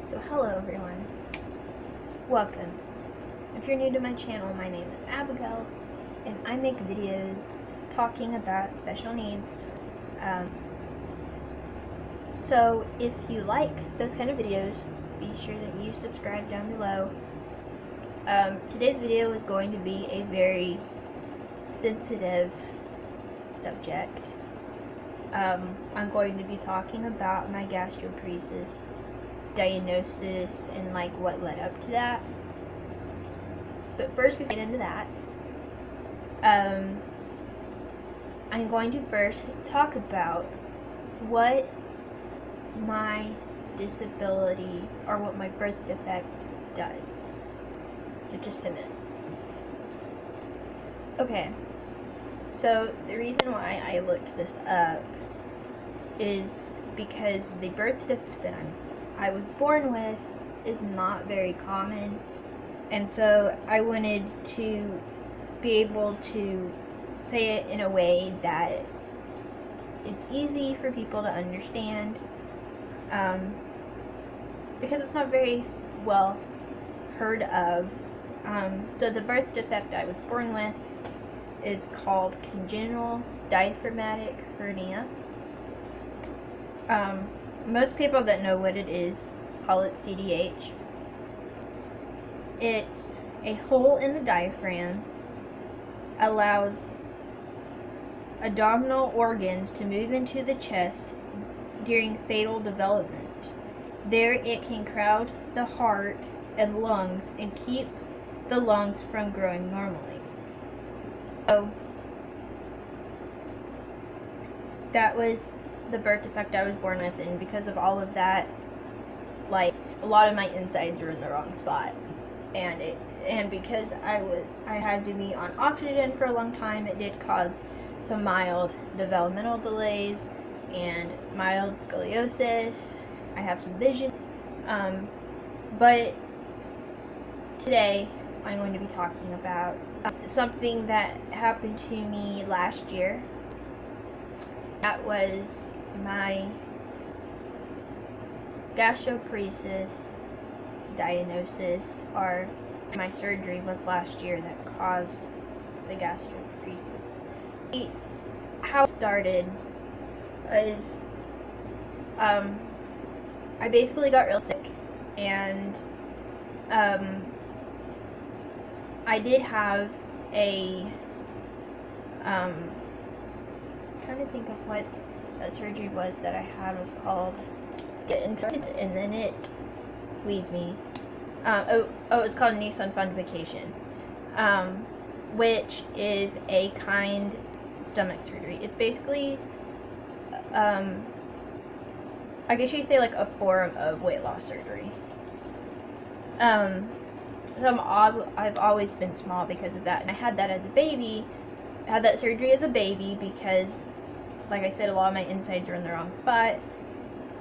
So hello everyone, welcome. If you're new to my channel, my name is Abigail, and I make videos talking about special needs. So if you like those kind of videos, be sure that you subscribe down below. Today's video is going to be a very sensitive subject. I'm going to be talking about my gastroparesis diagnosis and what led up to that. But first, before we get into that, I'm going to first talk about what my disability or what my birth defect does. So just a minute. Okay, so the reason why I looked this up is because the birth defect that I was born with is not very common, and so I wanted to be able to say it in a way that it's easy for people to understand, because it's not very well heard of. So the birth defect I was born with is called congenital diaphragmatic hernia. Most people that know what it is call it CDH. It's a hole in the diaphragm, allows abdominal organs to move into the chest during fetal development. There it can crowd the heart and lungs and keep the lungs from growing normally. So that was the birth defect I was born with, and because of all of that, a lot of my insides were in the wrong spot, and because I had to be on oxygen for a long time, it did cause some mild developmental delays and mild scoliosis. I have some vision, but today I'm going to be talking about something that happened to me last year. That was my gastroparesis diagnosis, or my surgery was last year that caused the gastroparesis. How it started is I basically got real sick, and I did have a trying to think of what that surgery was that I had was called, and then it leaves me. It's called knee fundification, which is a kind stomach surgery. It's basically, I guess you could say a form of weight loss surgery. I've always been small because of that, and I had that as a baby. I had that surgery as a baby because, like I said, a lot of my insides are in the wrong spot,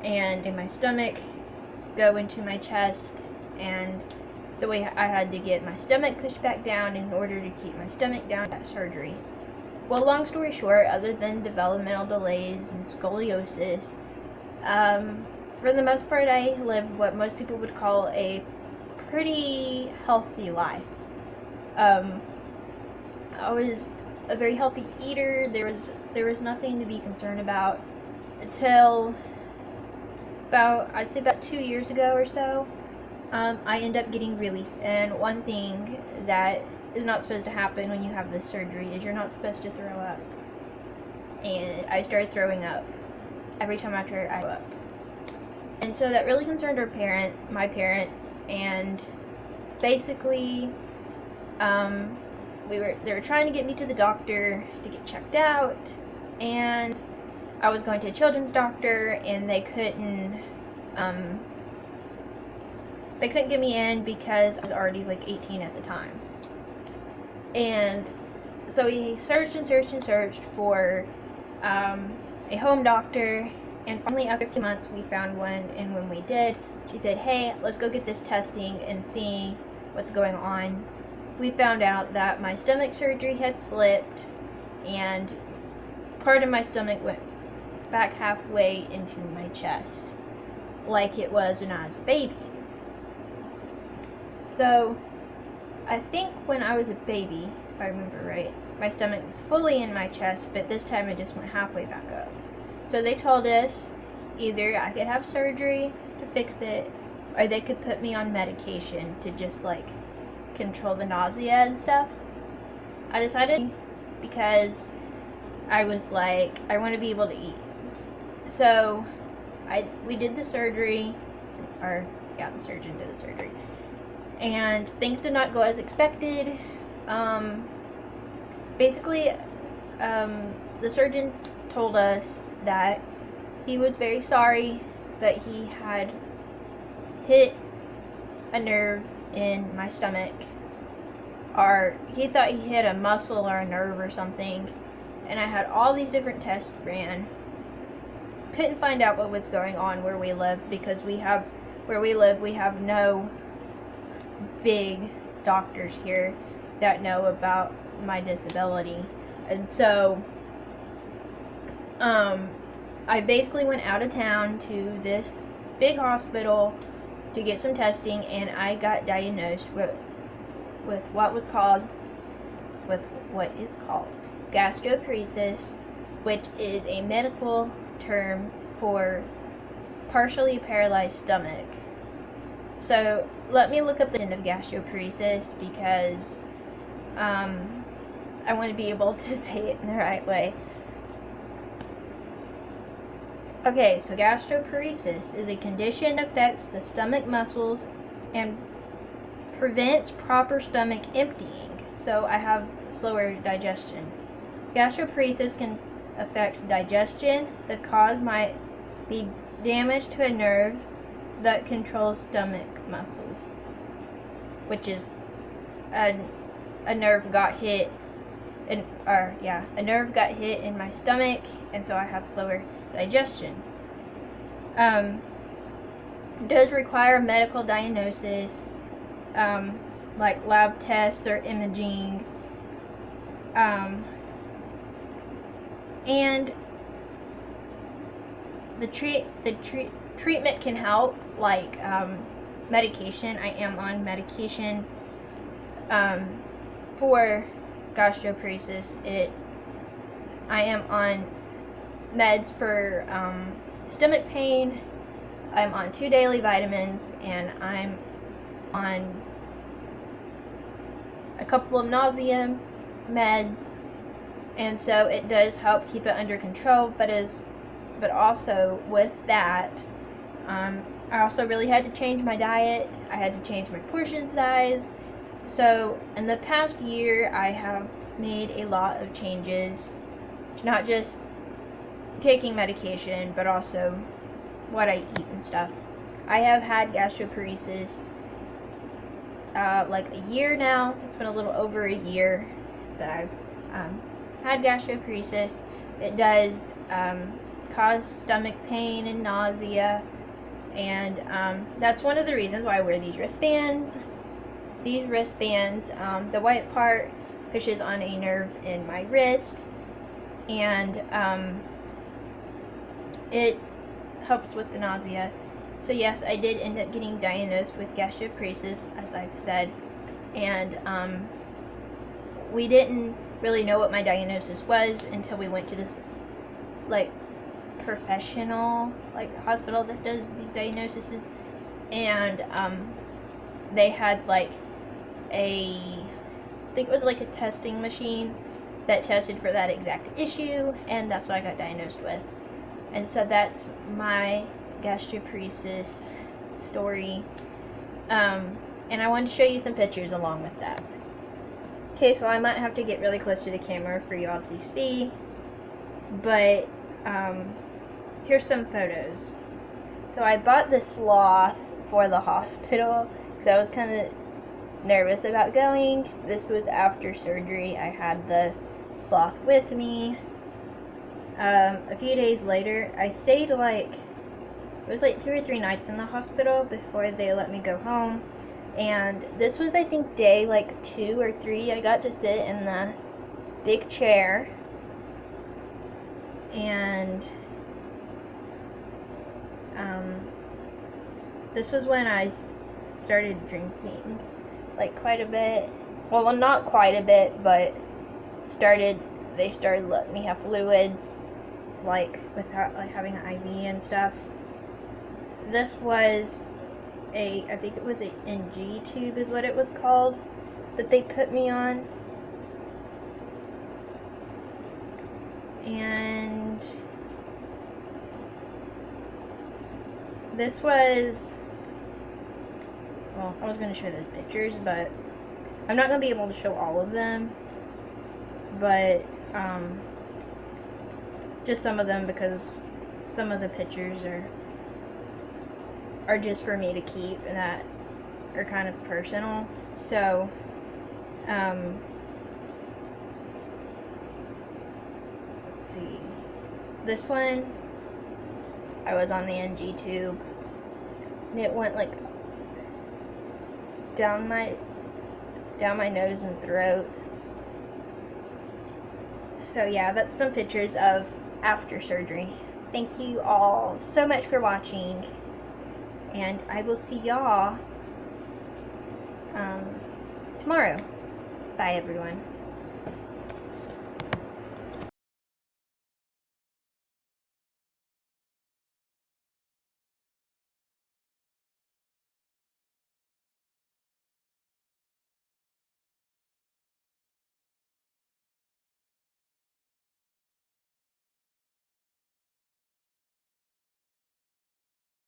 and in my stomach go into my chest, and so I had to get my stomach pushed back down in order to keep my stomach down at surgery. Well, long story short, other than developmental delays and scoliosis, for the most part, I lived what most people would call a pretty healthy life. I was a very healthy eater. There was nothing to be concerned about until I'd say about 2 years ago or so. I ended up getting really sick, and one thing that is not supposed to happen when you have this surgery is you're not supposed to throw up. And I started throwing up every time after I threw up. And so that really concerned my parents, and basically, they were trying to get me to the doctor to get checked out, and I was going to a children's doctor, and they couldn't get me in because I was already 18 at the time. And so we searched and searched and searched for a home doctor, and finally after a few months we found one, and when we did, she said, "Hey, let's go get this testing and see what's going on." We found out that my stomach surgery had slipped, and part of my stomach went back halfway into my chest, like it was when I was a baby. So I think when I was a baby, if I remember right, my stomach was fully in my chest, but this time it just went halfway back up. So they told us either I could have surgery to fix it, or they could put me on medication to just like control the nausea and stuff. I decided because I was like, I want to be able to eat. So we did the surgery, or yeah, the surgeon did the surgery, and things did not go as expected. Basically, the surgeon told us that he was very sorry that he had hit a nerve in my stomach, or he thought he hit a muscle or a nerve or something, and I had all these different tests ran. Couldn't find out what was going on where we live, because we have no big doctors here that know about my disability. And so I basically went out of town to this big hospital to get some testing, and I got diagnosed with what is called gastroparesis, which is a medical term for partially paralyzed stomach. So let me look up the end of gastroparesis, because I want to be able to say it in the right way. Okay, so gastroparesis is a condition that affects the stomach muscles and prevents proper stomach emptying, so I have slower digestion. Gastroparesis can affect digestion. The cause might be damage to a nerve that controls stomach muscles, which is a nerve got hit, a nerve got hit in my stomach, and so I have slower digestion. It does require medical diagnosis, like lab tests or imaging, and the treatment can help, like medication. I am on medication for gastroparesis. I am on meds for stomach pain. I'm on 2 daily vitamins, and I'm on a couple of nausea meds, and so it does help keep it under control. But also with that, I also really had to change my diet. I had to change my portion size. So in the past year, I have made a lot of changes, not just taking medication, but also what I eat and stuff. I have had gastroparesis like a year now. It's been a little over a year that I've had gastroparesis. It does cause stomach pain and nausea, and that's one of the reasons why I wear these wristbands. These wristbands, the white part pushes on a nerve in my wrist, and it helps with the nausea. So yes, I did end up getting diagnosed with gastroparesis, as I've said, and we didn't really know what my diagnosis was until we went to this like professional hospital that does these diagnoses, and they had like I think it was like a testing machine that tested for that exact issue, and that's what I got diagnosed with. And so that's my gastroparesis story, and I wanted to show you some pictures along with that. Okay, so I might have to get really close to the camera for y'all to see, but here's some photos. So I bought the sloth for the hospital because I was kind of nervous about going. This was after surgery. I had the sloth with me. A few days later, I stayed it was 2 or 3 nights in the hospital before they let me go home. And this was, I think, day 2 or 3. I got to sit in the big chair, and this was when I started drinking, like, quite a bit. Well, not quite a bit, but they started letting me have fluids, like, without, like, having an IV and stuff. This was I think it was a NG tube is what it was called, that they put me on. And this was, well, I was going to show those pictures, but I'm not going to be able to show all of them, but just some of them, because some of the pictures are just for me to keep and that are kind of personal. So let's see, this one, I was on the NG tube and it went like down my nose and throat. So yeah, that's some pictures of after surgery. Thank you all so much for watching, and I will see y'all tomorrow. Bye, everyone.